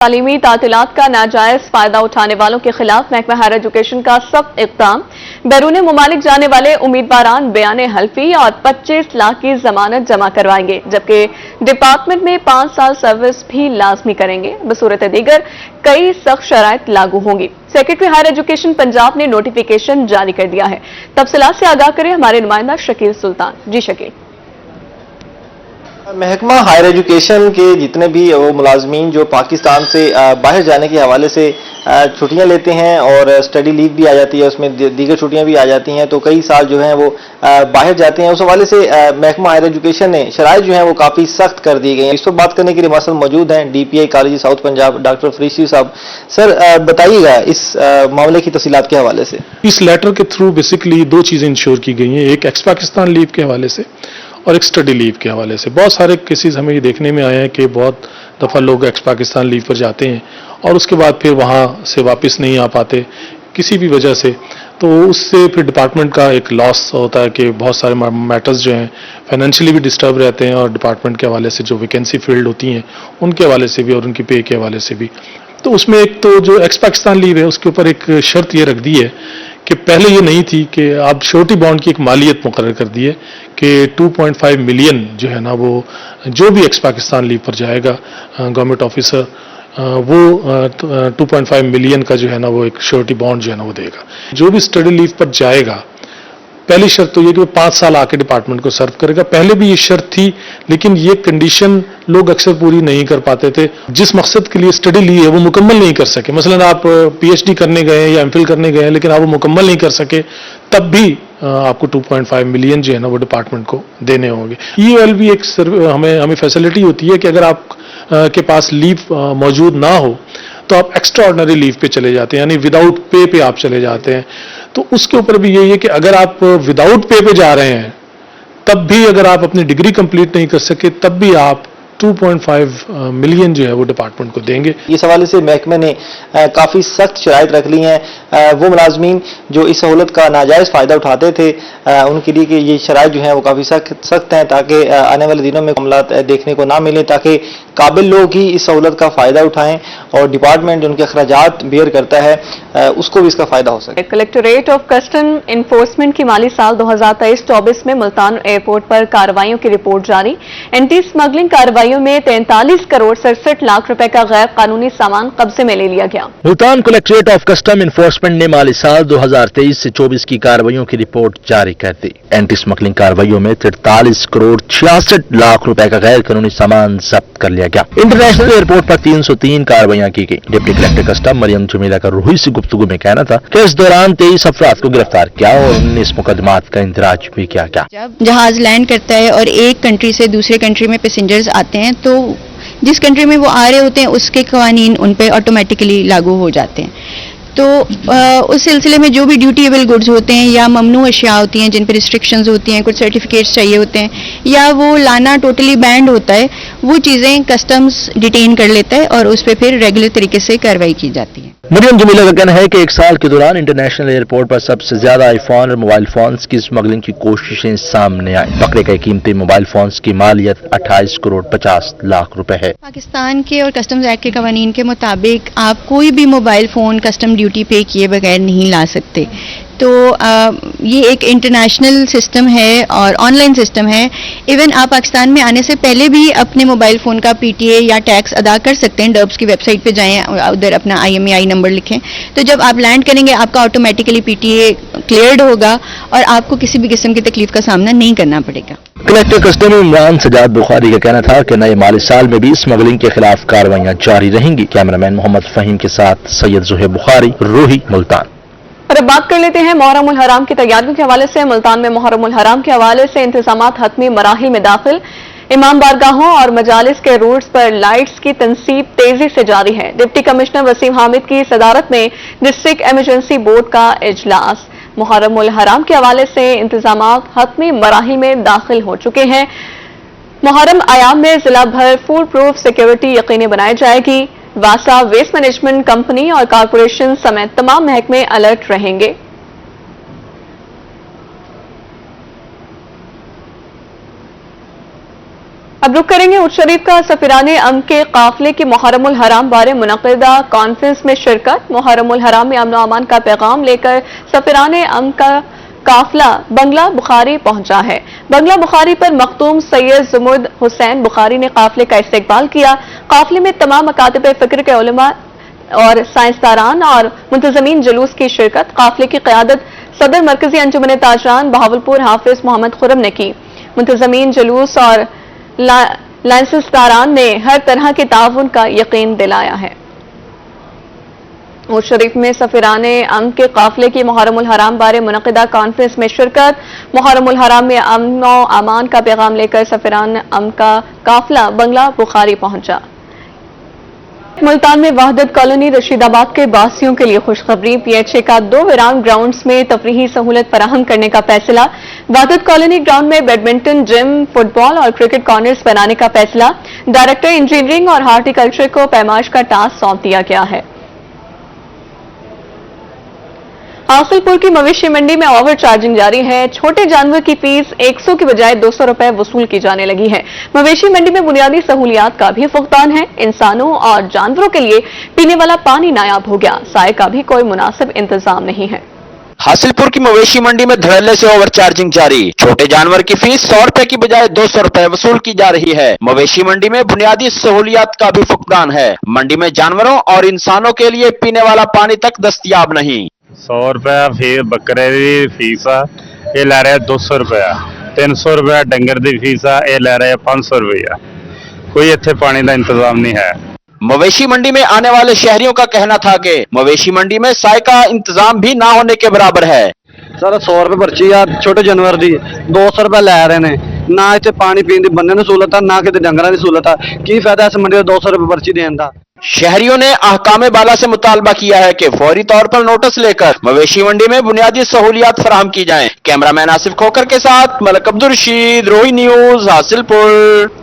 تعلیمی تعطیلات کا ناجائز فائدہ اٹھانے والوں کے خلاف محکمہ ہائر ایجوکیشن کا سخت اقدام۔ بیرون ممالک جانے والے امیدواران بیان حلفی اور 25 لاکھ کی ضمانت جمع کروائیں گے، جبکہ ڈپارٹمنٹ میں 5 سال سروس بھی لازمی کریں گے۔ بصورت دیگر کئی سخت شرائط لاگو ہوں گی۔ سیکرٹری ہائر ایجوکیشن پنجاب نے نوٹیفیکیشن جاری کر دیا ہے۔ تفصیلات سے آگاہ کریں ہمارے نمائندہ شکیل سلطان۔ جی شکیل۔ محکمہ ہائر ایجوکیشن کے جتنے بھی وہ ملازمین جو پاکستان سے باہر جانے کے حوالے سے چھٹیاں لیتے ہیں اور اسٹڈی لیو بھی آ جاتی ہے، اس میں دیگر چھٹیاں بھی آ جاتی ہیں، تو کئی سال جو ہیں وہ باہر جاتے ہیں، اس حوالے سے محکمہ ہائر ایجوکیشن نے شرائط جو ہیں وہ کافی سخت کر دی گئی ہیں۔ اس پر بات کرنے کے لیے ہمارے موجود ہیں ڈی پی آئی کالج ساؤتھ پنجاب ڈاکٹر فریشی صاحب۔ سر بتائیے گا اس معاملے کی تفصیلات کے حوالے سے۔ اس لیٹر کے تھرو بیسکلی دو چیزیں انشور کی گئی ہیں، ایک ایکس پاکستان لیو کے حوالے سے اور ایک اسٹڈی لیو کے حوالے سے۔ بہت سارے کیسز ہمیں یہ دیکھنے میں آئے ہیں کہ بہت دفعہ لوگ ایکس پاکستان لیو پر جاتے ہیں اور اس کے بعد پھر وہاں سے واپس نہیں آ پاتے کسی بھی وجہ سے، تو اس سے پھر ڈپارٹمنٹ کا ایک لاس ہوتا ہے کہ بہت سارے میٹرز جو ہیں فائنینشلی بھی ڈسٹرب رہتے ہیں اور ڈپارٹمنٹ کے حوالے سے جو ویکینسی فیلڈ ہوتی ہیں ان کے حوالے سے بھی اور ان کی پے کے حوالے سے بھی۔ تو اس میں ایک تو جو ایکس پاکستان لیو ہے اس کے اوپر ایک شرط یہ رکھ دی ہے کہ پہلے یہ نہیں تھی کہ اب شورٹی بانڈ کی ایک مالیت مقرر کر دی ہے کہ 2.5 ملین جو ہے نا وہ جو بھی ایکس پاکستان لیو پر جائے گا گورنمنٹ آفیسر وہ 2.5 ملین کا جو ہے نا وہ ایک شورٹی بانڈ جو ہے نا وہ دے گا۔ جو بھی اسٹڈی لیو پر جائے گا پہلی شرط تو یہ کہ وہ 5 سال آ کے ڈپارٹمنٹ کو سرو کرے گا۔ پہلے بھی یہ شرط تھی لیکن یہ کنڈیشن لوگ اکثر پوری نہیں کر پاتے تھے، جس مقصد کے لیے اسٹڈی لی ہے وہ مکمل نہیں کر سکے۔ مثلا آپ پی ایچ ڈی کرنے گئے یا ایم فل کرنے گئے لیکن آپ وہ مکمل نہیں کر سکے، تب بھی آپ کو 2.5 ملین جو ہے نا وہ ڈپارٹمنٹ کو دینے ہوں گے۔ ای ایل بھی ایک ہمیں فیسلٹی ہوتی ہے کہ اگر آپ کے پاس لیو موجود نہ ہو تو آپ ایکسٹرا آرڈنری لیو پہ چلے جاتے ہیں، یعنی وداؤٹ پے پہ آپ چلے جاتے ہیں۔ تو اس کے اوپر بھی یہی ہے کہ اگر آپ وداؤٹ پے پہ جا رہے ہیں تب بھی اگر آپ اپنی ڈگری کمپلیٹ نہیں کر سکے تب بھی آپ 2.5 ملین جو ہے وہ ڈپارٹمنٹ کو دیں گے۔ اس حوالے سے محکمے نے کافی سخت شرائط رکھ لی ہیں وہ ملازمین جو اس سہولت کا ناجائز فائدہ اٹھاتے تھے ان کے لیے کہ یہ شرائط جو ہیں وہ کافی سخت ہیں تاکہ آنے والے دنوں میں معاملات دیکھنے کو نہ ملیں، تاکہ قابل لوگ ہی اس سہولت کا فائدہ اٹھائیں اور ڈپارٹمنٹ جو ان کے اخراجات بیئر کرتا ہے اس کو بھی اس کا فائدہ ہو سکے۔ کلیکٹریٹ آف کسٹم انفورسمنٹ کی مالی سال 2023-24 میں ملتان ایئرپورٹ پر کارروائیوں کی رپورٹ جاری۔ اینٹی اسمگلنگ کارروائیوں میں 43 کروڑ 67 لاکھ روپے کا غیر قانونی سامان قبضے میں لے لیا گیا۔ ملتان کلیکٹریٹ آف کسٹم انفورسمنٹ نے مالی سال 2023 سے 24 کی کارروائیوں کی رپورٹ جاری کر دی۔ اینٹی اسمگلنگ کارروائیوں میں 43 کروڑ 66 لاکھ روپے کا غیر قانونی سامان ضبط کر لیا گیا۔ انٹرنیشنل ایئرپورٹ پر 303 کارروائیاں کی گئی۔ ڈپٹی کلیکٹر کسٹم مریم جمیلہ کا روحی سے گفتگو میں کہنا تھا کہ اس دوران 23 افراد کو گرفتار کیا اور 19 مقدمات کا اندراج بھی کیا گیا۔ جب جہاز لینڈ کرتا ہے اور ایک کنٹری سے دوسرے کنٹری میں پیسنجرز آتے ہیں تو جس کنٹری میں وہ آ رہے ہوتے ہیں اس کے قوانین ان پہ آٹومیٹکلی لاگو ہو جاتے ہیں۔ تو اس سلسلے میں جو بھی ڈیوٹیبل گڈز ہوتے ہیں یا ممنوع اشیاء ہوتی ہیں جن پہ ریسٹرکشنز ہوتی ہیں، کچھ سرٹیفکیٹس چاہیے ہوتے ہیں یا وہ لانا ٹوٹلی بینڈ ہوتا ہے، وہ چیزیں کسٹمز ڈیٹین کر لیتا ہے اور اس پہ پھر ریگولر طریقے سے کارروائی کی جاتی ہے۔ مریم جمیلہ کا کہنا ہے کہ ایک سال کے دوران انٹرنیشنل ایئرپورٹ پر سب سے زیادہ آئی فون اور موبائل فونز کی اسمگلنگ کی کوششیں سامنے آئیں۔ پکڑے گئے قیمتی موبائل فونز کی مالیت 28 کروڑ 50 لاکھ روپے ہے۔ پاکستان کے اور کسٹمز ایکٹ کے قوانین کے مطابق آپ کوئی بھی mobile phone custom duty pay کیے بغیر نہیں لا سکتے۔ تو یہ ایک انٹرنیشنل سسٹم ہے اور آن لائن سسٹم ہے۔ ایون آپ پاکستان میں آنے سے پہلے بھی اپنے موبائل فون کا پی ٹی اے یا ٹیکس ادا کر سکتے ہیں۔ ڈربس کی ویب سائٹ پہ جائیں، ادھر اپنا IMEI نمبر لکھیں، تو جب آپ لینڈ کریں گے آپ کا automatically P T A cleared ہوگا اور آپ کو کسی بھی قسم کی تکلیف کا سامنا نہیں کرنا پڑے گا۔ کلیکٹر کسٹم عمران سجاد بخاری کا کہنا تھا کہ نئے مالی سال میں بھی اسمگلنگ کے خلاف کارروائیاں جاری رہیں گی۔ کیمرامین محمد فہیم کے ساتھ سید زہیب بخاری، روحی، ملتان۔ اور اب بات کر لیتے ہیں محرم الحرام کی تیاریوں کے حوالے سے۔ ملتان میں محرم الحرام کے حوالے سے انتظامات حتمی مراحل میں داخل۔ امام بارگاہوں اور مجالس کے روٹس پر لائٹس کی تنصیب تیزی سے جاری ہے۔ ڈپٹی کمشنر وسیم حامد کی صدارت میں ڈسٹرکٹ ایمرجنسی بورڈ کا اجلاس۔ محرم الحرام کے حوالے سے انتظامات حتمی مراحل میں داخل ہو چکے ہیں۔ محرم ایام میں ضلع بھر فول پروف سیکیورٹی یقینی بنائی جائے گی۔ واسا ویسٹ مینجمنٹ کمپنی اور کارپوریشن سمیت تمام محکمے الرٹ رہیں گے۔ अब रुक करेंगे उर्स शरीफ का सफिराने अम के काफिले की मुहर्रमुल हराम बारे मुनक़िदा कॉन्फ्रेंस में शिरकत। मुहर्रमुल हराम में अमन अमान का पैगाम लेकर सफिराने अम का काफिला बंगला बुखारी पहुंचा है। बंगला बुखारी पर मखदूम सैयद जुमुद हुसैन बुखारी ने काफिले का इस्तकबाल किया। काफिले में तमाम मकातिब फिक्र के उलमा और साइंसदारान और मुंतजमीन जुलूस की शिरकत। काफिले की क़यादत सदर मरकजी अंजुमन ताजरान बहावलपुर हाफिज मोहम्मद खुरम ने की। मुंतजमीन जुलूस और लाइसेंसदारान ने हर तरह के ताउन का यकीन दिलाया है। उर्स शरीफ में सफिराने अम के काफिले की मुहर्रमुल हराम बारे मुनक़िदा कॉन्फ्रेंस में शिरकत। मुहर्रमुल हराम में अमन व अमान का पैगाम लेकर सफिरान अम का काफिला बंगला बुखारी पहुंचा। मुल्तान में वहदत कॉलोनी रशीदाबाद के बासियों के लिए खुशखबरी। PHA का 2 वीरान ग्राउंड्स में तफरीही सहूलत फराहम करने का फैसला। वहदत कॉलोनी ग्राउंड में बैडमिंटन, जिम, फुटबॉल और क्रिकेट कॉर्नर्स बनाने का फैसला। डायरेक्टर इंजीनियरिंग और हार्टिकल्चर को पैमाइश का टास्क सौंप दिया गया है। हासिलपुर की मवेशी मंडी में ओवर चार्जिंग जारी है। छोटे जानवर की फीस 100 की बजाय 200 रुपए वसूल की जाने लगी है। मवेशी मंडी में बुनियादी सहूलियात का भी फुकदान है। इंसानों और जानवरों के लिए पीने वाला पानी नायाब हो गया। साए का भी कोई मुनासिब इंतजाम नहीं है। हासिलपुर की मवेशी मंडी में धड़ल्ले से ओवर चार्जिंग जारी। छोटे जानवर की फीस 100 रुपए की बजाय 200 रुपए वसूल की जा रही है। मवेशी मंडी में बुनियादी सहूलियात का भी फुकदान है। मंडी में जानवरों और इंसानों के लिए पीने वाला पानी तक दस्तयाब नहीं। 100 रुपया फिर बकरे की फीस आ, ये लै रहे 200 रुपया। 300 रुपया डंगर की फीस आ, ये लै रहे 500 रुपया। कोई इत्थे पानी का इंतजाम नहीं है। मवेशी मंडी में आने वाले शहरियों का कहना था कि मवेशी मंडी में साए का इंतजाम भी ना होने के बराबर है। सर 100 रुपए पर्ची आ छोटे जानवर की 200 रुपए लै रहे ने। ना इत्थे पानी पीने की बंदे नूं सहूलत है, ना किते डंगरां दी सहूलत है। की फायदा इस मंडी 200 रुपए पर्ची देने का। शहरियों ने अहकामे बाला से मुतालबा किया है कि फौरी तौर पर नोटिस लेकर मवेशी मंडी में बुनियादी सहूलियात फराहम की जाएं। कैमरामैन आसिफ खोकर के साथ मलक अब्दुल रशीद, रोही न्यूज, हासिलपुर।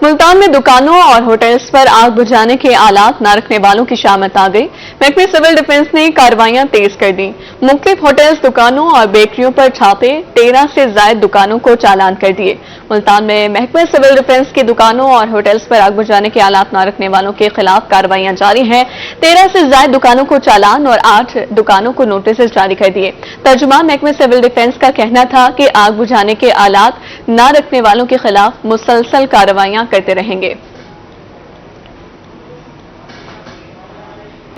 मुल्तान में दुकानों और होटल्स पर आग बुझाने के आलात न रखने वालों की शामत आ गई। महकमे सिविल डिफेंस ने कार्रवाइयां तेज कर दी। मुख्तलिफ होटल्स, दुकानों और बेकरियों पर छापे, 13 से ज्यादा दुकानों को चालान कर दिए। मुल्तान में महकमे सिविल डिफेंस की दुकानों और होटल्स पर आग बुझाने के आलात न रखने वालों के खिलाफ कार्रवाइयां जारी हैं। 13 से ज्यादा दुकानों को चालान और 8 दुकानों को नोटिस जारी कर दिए। तर्जुमान महकमे सिविल डिफेंस का कहना था कि आग बुझाने के आलात न रखने वालों के खिलाफ मुसलसल कार्रवाइयां करते रहेंगे।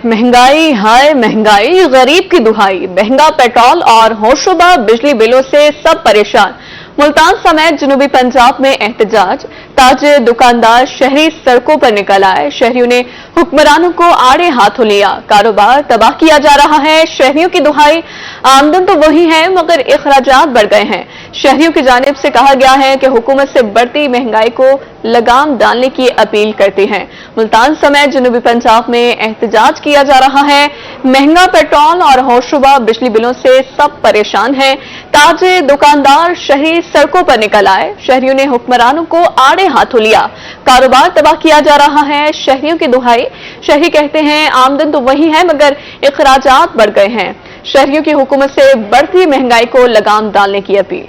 महंगाई, हाय महंगाई, गरीब की दुहाई। महंगा पेट्रोल और होशरुबा बिजली बिलों से सब परेशान। मुल्तान समेत जनूबी पंजाब में एहतजाज। ताजिर, दुकानदार, शहरी सड़कों पर निकल आए। शहरियों ने हुक्मरानों को आड़े हाथों लिया। कारोबार तबाह किया जा रहा है। शहरियों की दुहाई, आमदन तो वही है मगर अखराजात बढ़ गए हैं। शहरियों की जानिब से कहा गया है कि हुकूमत से बढ़ती महंगाई को लगाम डालने की अपील करती है। मुल्तान समेत जनूबी पंजाब में एहतजाज किया जा रहा है। महंगा पेट्रोल और होशरुबा बिजली बिलों से सब परेशान हैं। ताजिर, दुकानदार, शहरी सड़कों पर निकल आए। शहरियों ने हुक्मरानों को आड़े हाथों लिया। कारोबार तबाह किया जा रहा है। शहरियों की दुहाई, शहरी कहते हैं आमदन तो वही है मगर अखराजात बढ़ गए हैं। शहरियों की हुकूमत से बढ़ती महंगाई को लगाम डालने की अपील।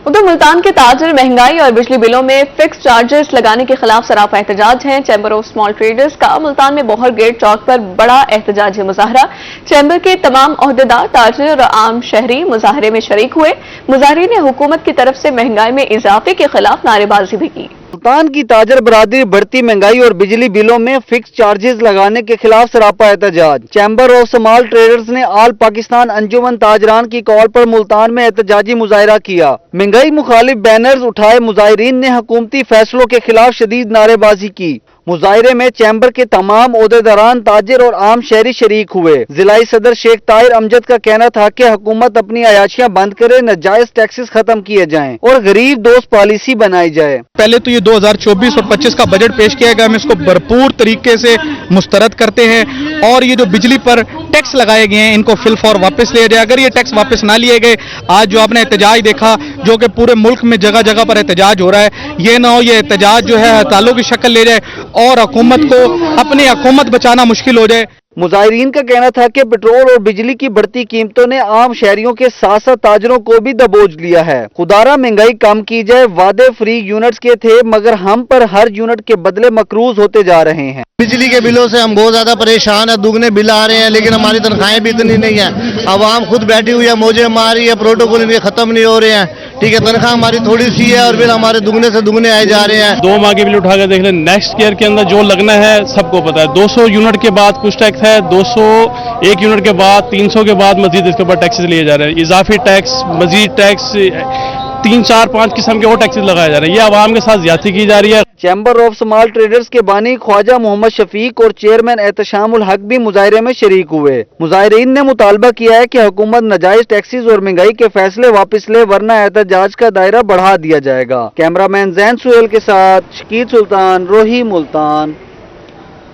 उधर मुल्तान के ताजिर महंगाई और बिजली बिलों में फिक्स चार्जेस लगाने के खिलाफ सरापा एहतजाज हैं। चैंबर ऑफ स्मॉल ट्रेडर्स का मुल्तान में बोहर गेट चौक पर बड़ा एहतजाजी मुजाहरा। चैंबर के तमाम ओहदेदार, ताजिर और आम शहरी मुजाहरे में शरीक हुए। मुजाहरीन ने हुकूमत की तरफ से महंगाई में इजाफे के खिलाफ नारेबाजी भी की। मुल्तान की ताजर बरादरी बढ़ती महंगाई और बिजली बिलों में फिक्स चार्जेस लगाने के खिलाफ सरापा एहतजाज। चैंबर ऑफ स्मॉल ट्रेडर्स ने आल पाकिस्तान अंजुमन ताजरान की कॉल पर मुल्तान में एहतजाजी मुजाहरा किया। महंगाई मुखालिफ बैनर्स उठाए। मुजाहिरीन ने हुकूमती फैसलों के खिलाफ शदीद नारेबाजी की। मुजाहरे में चैंबर के तमाम ओहदेदारान, ताजिर और आम शहरी शरीक हुए। जिलाई सदर शेख ताहिर अमजद का कहना था कि हुकूमत अपनी अयाशियां बंद करे, नाजायज टैक्सेस खत्म किए जाएं और गरीब दोस्त पॉलिसी बनाई जाए। पहले तो ये 2024 और 25 का बजट पेश किया गया, हम इसको भरपूर तरीके से मुस्तरद करते हैं और ये जो बिजली पर टैक्स लगाए गए हैं इनको फिल फॉर वापस लिए जाए। अगर ये टैक्स वापस ना लिए गए, आज जो आपने एहतजाज देखा जो कि पूरे मुल्क में जगह जगह पर एहतजाज हो रहा है, ये ना हो ये एहतजाज जो है हड़तालों की शक्ल ले जाए और हुकूमत को अपनी हुकूमत बचाना मुश्किल हो जाए। मुजाहिरीन का कहना था कि पेट्रोल और बिजली की बढ़ती कीमतों ने आम शहरियों के साथ साथ ताजरों को भी दबोच लिया है। खुदारा महंगाई कम की जाए, वादे फ्री यूनिट्स के थे मगर हम पर हर यूनिट के बदले मकरूज होते जा रहे हैं। बिजली के बिलों से हम बहुत ज्यादा परेशान है, दुगने बिल आ रहे हैं लेकिन हमारी तनख्वाहें भी इतनी नहीं है। आवाम खुद बैठी हुई है, मौजें मार रही है, प्रोटोकॉल इनके खत्म नहीं हो रहे हैं। ठीक है, तनख्वाह हमारी थोड़ी सी है और बिल हमारे दुगने से दुगने आए जा रहे हैं। 2 माह के बिल उठा कर देख लें, नेक्स्ट ईयर के अंदर जो लगना है सबको पता है। 200 यूनिट के बाद कुछ टैक्स है, 201 यूनिट के बाद, 300 के बाद मजीद इसके ऊपर टैक्सेस लिए जा रहे हैं, इजाफी टैक्स, मजीद टैक्स, 3, 4, 5 किस्म के और टैक्सेस लगाए जा रहे हैं। ये आवाम के साथ ज्यादती की जा रही है। चैम्बर ऑफ स्मॉल ट्रेडर्स के बानी ख्वाजा मोहम्मद शफीक और चेयरमैन एहतशामुल हक भी मुजाहरे में शरीक हुए। मुजाहिरीन ने मुतालबा किया है कि हुकूमत नाजायज टैक्सेस और महंगाई के फैसले वापस ले, वरना एहतजाज का दायरा बढ़ा दिया जाएगा। कैमरामैन जैन सुहेल के साथ शकील सुल्तान, रोही, मुल्तान।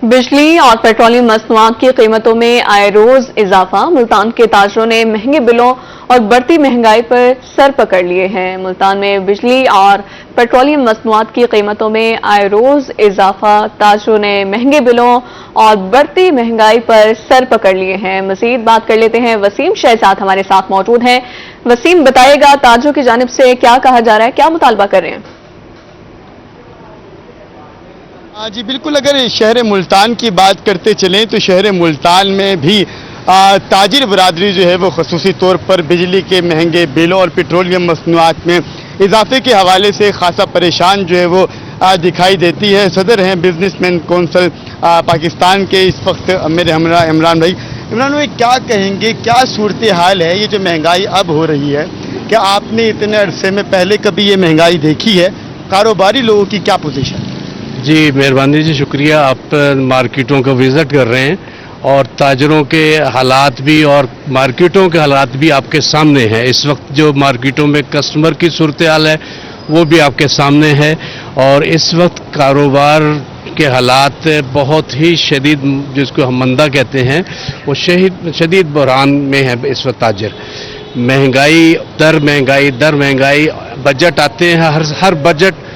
बिजली और पेट्रोलियम मसनूआत की कीमतों में आए रोज इजाफा, मुल्तान के ताजरों ने महंगे बिलों और बढ़ती महंगाई पर सर पकड़ लिए हैं। मुल्तान में बिजली और पेट्रोलियम मसनूआत की कीमतों में आए रोज इजाफा, ताजरों ने महंगे बिलों और बढ़ती महंगाई पर सर पकड़ लिए हैं। मजीद बात कर लेते हैं, वसीम शहजाद हमारे साथ मौजूद हैं। वसीम, बताइएगा ताजरों की जानिब से क्या कहा जा रहा है, क्या मुतालबा कर रहे हैं? जी बिल्कुल, अगर शहर मुल्तान की बात करते चलें तो शहर मुल्तान में भी ताजिर बरादरी जो है वो खसूसी तौर पर बिजली के महंगे बिलों और पेट्रोलियम मसनूआत में इजाफे के हवाले से खासा परेशान जो है वो दिखाई देती है। सदर हैं बिजनेसमैन कौंसिल पाकिस्तान के इस वक्त मेरे हमरा इमरान भाई। इमरान भाई, क्या कहेंगे, क्या सूरत हाल है? ये जो महंगाई अब हो रही है, क्या आपने इतने अरसे में पहले कभी ये महंगाई देखी है? कारोबारी लोगों की क्या पोजीशन? जी मेहरबानी जी, शुक्रिया। आप मार्केटों का विजिट कर रहे हैं और ताजरों के हालात भी और मार्केटों के हालात भी आपके सामने हैं। इस वक्त जो मार्केटों में कस्टमर की सूरत हाल है वो भी आपके सामने है और इस वक्त कारोबार के हालात बहुत ही शदीद, जिसको हम मंदा कहते हैं, वो शदीद बहरान में है इस वक्त ताजर। महंगाई दर महंगाई, बजट आते हैं, हर बजट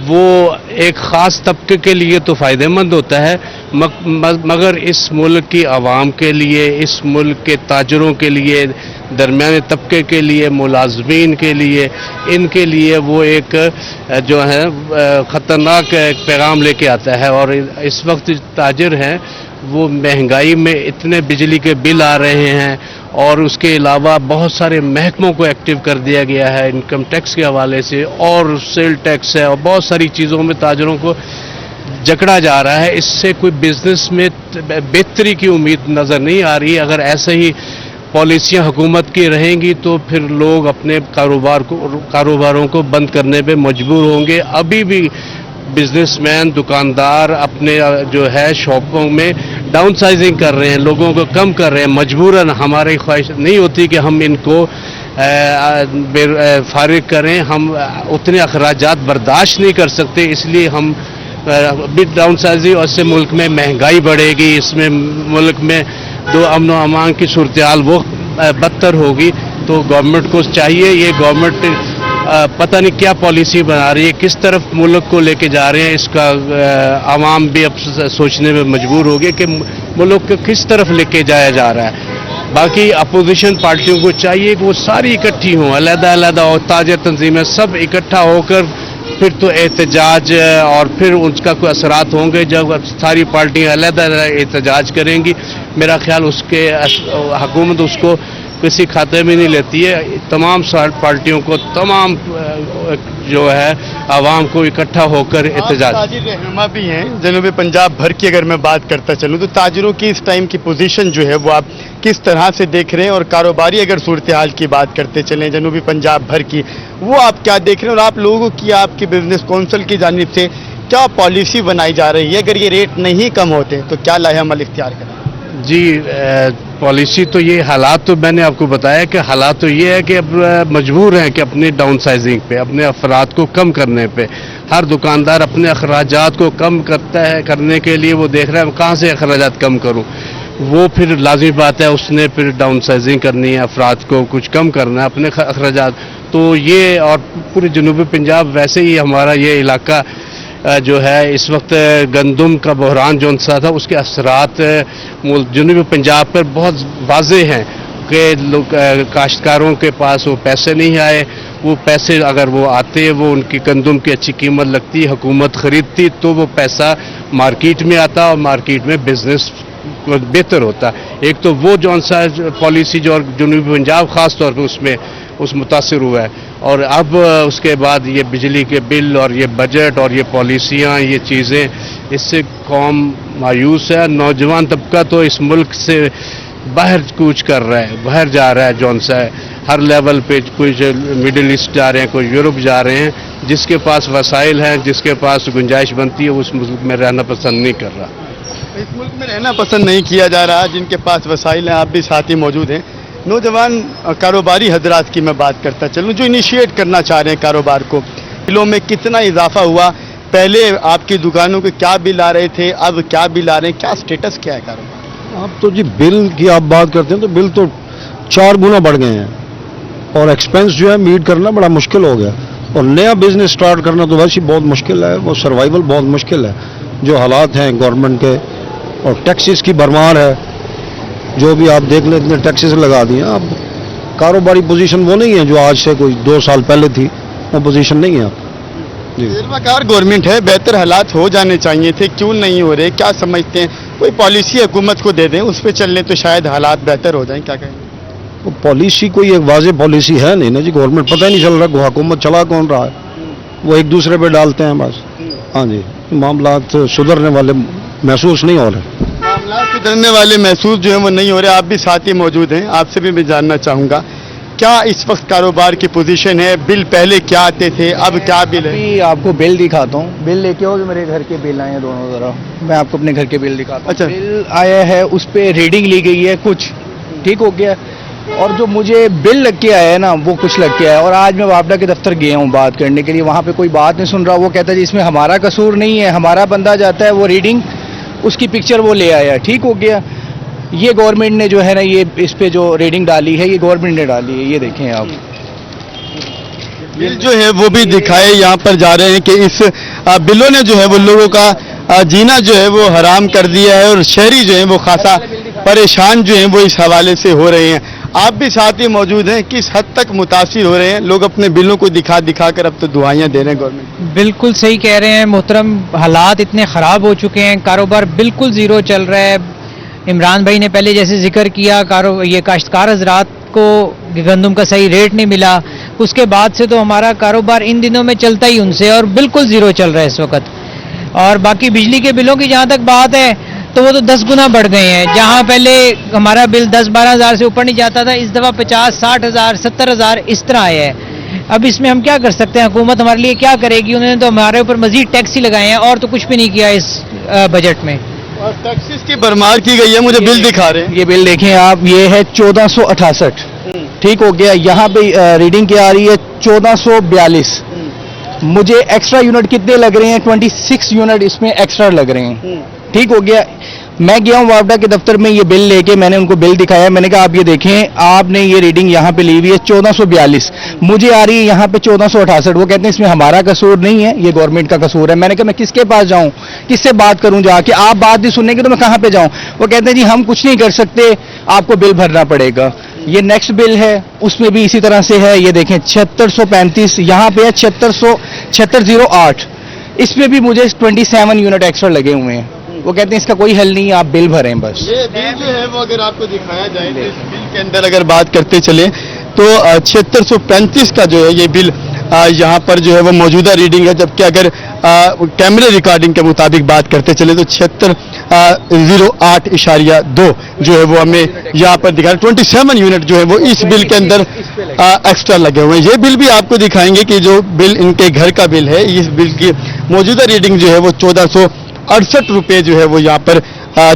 वो एक ख़ास तबके के लिए तो फ़ायदेमंद होता है, मगर इस मुल्क की आवाम के लिए, इस मुल्क के ताजरों के लिए, दरमियाने तबके के लिए, मुलाजमीन के लिए, इनके लिए वो एक जो है ख़तरनाक पैगाम लेके आता है। और इस वक्त ताजर हैं वो महंगाई में इतने बिजली के बिल आ रहे हैं और उसके अलावा बहुत सारे महकमों को एक्टिव कर दिया गया है इनकम टैक्स के हवाले से, और सेल टैक्स है और बहुत सारी चीज़ों में ताजरों को जकड़ा जा रहा है। इससे कोई बिजनेस में बेहतरी की उम्मीद नज़र नहीं आ रही। अगर ऐसे ही पॉलिसियां हुकूमत की रहेंगी तो फिर लोग अपने कारोबारों को बंद करने पे मजबूर होंगे। अभी भी बिजनेसमैन, दुकानदार अपने जो है शॉपों में डाउन साइजिंग कर रहे हैं, लोगों को कम कर रहे हैं मजबूरन। हमारी ख्वाहिश नहीं होती कि हम इनको फारिग करें, हम उतने अखराजात बर्दाश्त नहीं कर सकते, इसलिए हम भी डाउन साइजिंग, और इससे मुल्क में महंगाई बढ़ेगी, इसमें मुल्क में जो अमन व अमान की सूरत हाल वो बदतर होगी। तो गवर्नमेंट को चाहिए, ये गवर्नमेंट पता नहीं क्या पॉलिसी बना रही है, किस तरफ मुल्क को लेके जा रहे हैं, इसका आवाम भी अब सोचने में मजबूर हो गए कि मुल्क को किस तरफ लेके जाया जा रहा है। बाकी अपोजिशन पार्टियों को चाहिए कि वो सारी इकट्ठी हों, अलग-अलग और ताजा तंजीमें सब इकट्ठा होकर फिर तो एहतजाज और फिर उसका कोई असरात होंगे जब सारी पार्टियां अलग-अलग एहतजाज करेंगी। मेरा ख्याल उसके हुकूमत उसको किसी खाते में नहीं लेती है। तमाम पार्टियों को, तमाम जो है आवाम को इकट्ठा होकर एहतजाज। ताजिर रहनुमा भी हैं जनूबी पंजाब भर की, अगर मैं बात करता चलूँ तो ताजिरों की इस टाइम की पोजीशन जो है वो आप किस तरह से देख रहे हैं? और कारोबारी अगर सूरत हाल की बात करते चलें जनूबी पंजाब भर की, वो आप क्या देख रहे हैं? और आप लोगों की, आपकी बिजनेस कौंसिल की जानिब से क्या पॉलिसी बनाई जा रही है? अगर ये रेट नहीं कम होते तो क्या लाहेअमल इख्तियार करें? जी पॉलिसी तो ये, हालात तो मैंने आपको बताया कि हालात तो ये है कि अब मजबूर हैं कि अपनी डाउन साइजिंग पे, अपने अफराद को कम करने पे, हर दुकानदार अपने अखराजात को कम करता है, करने के लिए वो देख रहा है कहाँ से अखराजात कम करूँ। वो फिर लाजमी बात है उसने फिर डाउन साइजिंग करनी है, अफराद को कुछ कम करना है अपने अखराजात। तो ये, और पूरे जनूबी पंजाब वैसे ही हमारा ये इलाका جو ہے اس وقت گندم کا بحران جو سا تھا اس کے اثرات جنوبی پنجاب پر بہت واضح ہیں کہ لوگ کاشتکاروں کے پاس وہ پیسے نہیں آئے. وہ پیسے اگر وہ آتے وہ ان کی گندم کی اچھی قیمت لگتی, حکومت خریدتی تو وہ پیسہ مارکیٹ میں آتا اور مارکیٹ میں بزنس بہتر ہوتا. ایک تو وہ جو سا پالیسی جو جنوبی پنجاب خاص طور پہ اس متاثر ہوا ہے, اور اب اس کے بعد یہ بجلی کے بل اور یہ بجٹ اور یہ پالیسیاں یہ چیزیں, اس سے قوم مایوس ہے. نوجوان طبقہ تو اس ملک سے باہر کوچ کر رہا ہے, باہر جا رہا ہے جون سا ہے ہر لیول پہ. کوئی مڈل ایسٹ جا رہے ہیں, کوئی یورپ جا رہے ہیں. جس کے پاس وسائل ہیں, جس کے پاس گنجائش بنتی ہے, اس ملک میں رہنا پسند نہیں کر رہا. اس ملک میں رہنا پسند نہیں کیا جا رہا. جن کے پاس وسائل ہیں, آپ بھی ساتھ ہی موجود ہیں. نوجوان کاروباری حضرات کی میں بات کرتا چلوں جو انیشیٹ کرنا چاہ رہے ہیں کاروبار کو, بلوں میں کتنا اضافہ ہوا؟ پہلے آپ کی دکانوں کے کیا بل آ رہے تھے, اب کیا بل آ رہے ہیں, کیا سٹیٹس کیا ہے کاروبار؟ اب تو جی بل کی آپ بات کرتے ہیں تو بل تو 4 گنا بڑھ گئے ہیں, اور ایکسپینس جو ہے میٹ کرنا بڑا مشکل ہو گیا, اور نیا بزنس سٹارٹ کرنا تو ویسے بہت مشکل ہے. وہ سروائیول بہت مشکل ہے جو حالات ہیں گورنمنٹ کے, اور ٹیکسز کی بھرمار ہے. جو بھی آپ دیکھ لیں اتنے ٹیکسز لگا دیے. اب کاروباری پوزیشن وہ نہیں ہے جو آج سے کوئی 2 سال پہلے تھی, وہ پوزیشن نہیں ہے اب. تجربہ کار گورنمنٹ ہے, بہتر حالات ہو جانے چاہیے تھے, کیوں نہیں ہو رہے؟ کیا سمجھتے ہیں؟ کوئی پالیسی حکومت کو دے دیں, اس پہ چلنے تو شاید حالات بہتر ہو جائیں. کیا کہیں؟ وہ پالیسی کوئی ایک واضح پالیسی ہے نہیں نا جی. گورنمنٹ پتہ ہی نہیں چل رہا کہ حکومت چلا کون رہا ہے, وہ ایک دوسرے پہ ڈالتے ہیں بس. ہاں جی, معاملات سدھرنے والے محسوس نہیں ہو رہے. معاملات سدھرنے والے محسوس جو ہیں وہ نہیں ہو رہے. آپ بھی ساتھ ہی موجود ہیں, آپ سے بھی میں جاننا چاہوں گا کیا اس وقت کاروبار کی پوزیشن ہے؟ بل پہلے کیا آتے تھے, اب کیا بل ہے؟ آپ کو بل دکھاتا ہوں, بل لے کے آؤ جو میرے گھر کے بل آئے ہیں دونوں. ذرا میں آپ کو اپنے گھر کے بل دکھاتا ہوں. اچھا, بل آیا ہے, اس پہ ریڈنگ لی گئی ہے کچھ, ٹھیک ہو گیا, اور جو مجھے بل لگ کے آیا ہے نا وہ کچھ لگ کے آیا ہے. اور آج میں وابڈا کے دفتر گیا ہوں بات کرنے کے لیے, وہاں پہ کوئی بات نہیں سن رہا. وہ کہتا ہے جی اس میں ہمارا قصور نہیں ہے, ہمارا بندہ جاتا ہے وہ ریڈنگ اس کی پکچر وہ لے آیا, ٹھیک ہو گیا. یہ گورنمنٹ نے جو ہے نا یہ اس پہ جو ریڈنگ ڈالی ہے یہ گورنمنٹ نے ڈالی ہے, یہ دیکھیں آپ. بل جو ہے وہ بھی دکھائے یہاں پر جا رہے ہیں کہ اس بلوں نے جو ہے وہ لوگوں کا جینا جو ہے وہ حرام کر دیا ہے, اور شہری جو ہیں وہ خاصا پریشان جو ہیں وہ اس حوالے سے ہو رہے ہیں. آپ بھی ساتھ ہی موجود ہیں, کس حد تک متاثر ہو رہے ہیں لوگ اپنے بلوں کو دکھا دکھا کر؟ اب تو دعائیاں دے رہے ہیں گورنمنٹ. بالکل صحیح کہہ رہے ہیں محترم, حالات اتنے خراب ہو چکے ہیں, کاروبار بالکل زیرو چل رہا ہے. عمران بھائی نے پہلے جیسے ذکر کیا یہ کاشتکار حضرات کو گندم کا صحیح ریٹ نہیں ملا, اس کے بعد سے تو ہمارا کاروبار ان دنوں میں چلتا ہی ان سے, اور بالکل زیرو چل رہا ہے اس وقت. اور باقی بجلی کے بلوں کی جہاں تک بات ہے تو وہ تو 10 گنا بڑھ گئے ہیں. جہاں پہلے ہمارا بل 10-12 ہزار سے اوپر نہیں جاتا تھا, اس دفعہ 50-60 ہزار 70 ہزار اس طرح آیا ہے. اب اس میں ہم کیا کر سکتے ہیں؟ حکومت ہمارے لیے کیا کرے گی؟ انہوں نے تو ہمارے اوپر مزید ٹیکس ہی لگائے ہیں, اور تو کچھ بھی نہیں کیا اس بجٹ میں. اور ٹیکسز کی بھرمار کی گئی ہے, مجھے بل دکھا رہے ہیں. یہ بل دیکھیں آپ, یہ ہے 1468, ٹھیک ہو گیا. یہاں پہ ریڈنگ کیا آ رہی ہے 1442. مجھے ایکسٹرا یونٹ کتنے لگ رہے ہیں؟ 26 یونٹ اس میں ایکسٹرا لگ رہے ہیں, ٹھیک ہو گیا. میں گیا ہوں وابڈا کے دفتر میں, یہ بل لے کے میں نے ان کو بل دکھایا. میں نے کہا آپ یہ دیکھیں, آپ نے یہ ریڈنگ یہاں پہ لی ہوئی ہے 1442, مجھے آ رہی ہے یہاں پہ 1468. وہ کہتے ہیں اس میں ہمارا قصور نہیں ہے, یہ گورنمنٹ کا قصور ہے. میں نے کہا میں کس کے پاس جاؤں, کس سے بات کروں جا کے؟ آپ بات نہیں سننے کی تو میں کہاں پہ جاؤں؟ وہ کہتے ہیں جی ہم کچھ نہیں کر سکتے, آپ کو بل بھرنا پڑے گا. یہ نیکسٹ بل ہے, اس میں بھی اسی طرح سے ہے. یہ دیکھیں 7635, یہاں پہ ہے 7608, اس میں بھی مجھے 27 یونٹ ایکسٹرا لگے ہوئے ہیں. وہ کہتے ہیں اس کا کوئی حل نہیں ہے, آپ بل بھریں بس. یہ بل جو ہے وہ اگر آپ کو دکھایا جائے تو اس بل کے اندر اگر بات کرتے چلیں تو 7635 کا جو ہے یہ بل یہاں پر جو ہے وہ موجودہ ریڈنگ ہے, جبکہ اگر کیمرے ریکارڈنگ کے مطابق بات کرتے چلیں تو 7608.2 جو ہے وہ ہمیں یہاں پر دکھا رہا ہے. 27 یونٹ جو ہے وہ اس بل کے اندر ایکسٹرا لگے ہوئے ہیں. یہ بل بھی آپ کو دکھائیں گے کہ جو بل ان کے گھر کا بل ہے, اس بل کی موجودہ ریڈنگ جو ہے وہ 1468 روپے جو ہے وہ یہاں پر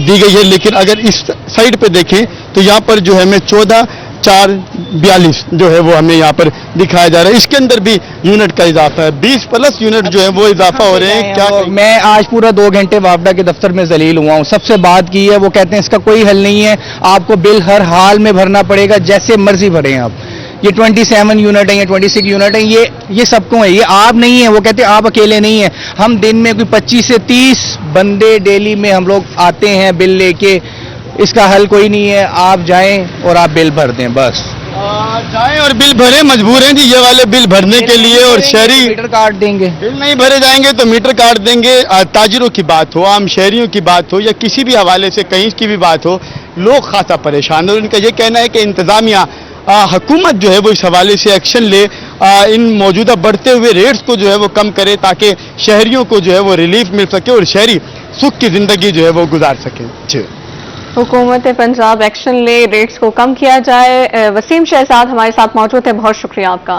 دی گئی ہے. لیکن اگر اس سائڈ پہ دیکھیں تو یہاں پر جو ہے ہمیں 14,442 جو ہے وہ ہمیں یہاں پر دکھایا جا رہا ہے. اس کے اندر بھی یونٹ کا اضافہ ہے, 20+ یونٹ جو ہے وہ اضافہ ہو رہے ہیں. کیا میں آج پورا 2 گھنٹے وابڈا کے دفتر میں ذلیل ہوا ہوں, سب سے بات کی ہے. وہ کہتے ہیں اس کا کوئی حل نہیں ہے, آپ کو بل ہر حال میں بھرنا پڑے گا, جیسے مرضی بھریں آپ. ये 27 यूनिट है या 26 यूनिट है, ये सबको है, ये आप नहीं है। वो कहते हैं आप अकेले नहीं है, हम दिन में कोई 25 से 30 बंदे डेली में हम लोग आते हैं बिल लेके। इसका हल कोई नहीं है, आप जाएं और आप बिल भर दें बस। जाएं और बिल भरें, मजबूर हैं जी ये वाले बिल भरने के लिए। और शहरी मीटर काट देंगे, बिल नहीं भरे जाएंगे तो मीटर काट देंगे। ताजिरों की बात हो, आम शहरियों की बात हो, या किसी भी हवाले से कहीं की भी बात हो, लोग खासा परेशान हैं। उनका ये कहना है कि इंतजामिया हुकूमत जो है वो इस हवाले से एक्शन ले, इन मौजूदा बढ़ते हुए रेट्स को जो है वो कम करे, ताकि शहरियों को जो है वो रिलीफ मिल सके और शहरी सुख की जिंदगी जो है वो गुजार सके। जी, हुकूमत पंजाब एक्शन ले, रेट्स को कम किया जाए। वसीम शहजाद हमारे साथ मौजूद है, बहुत शुक्रिया आपका।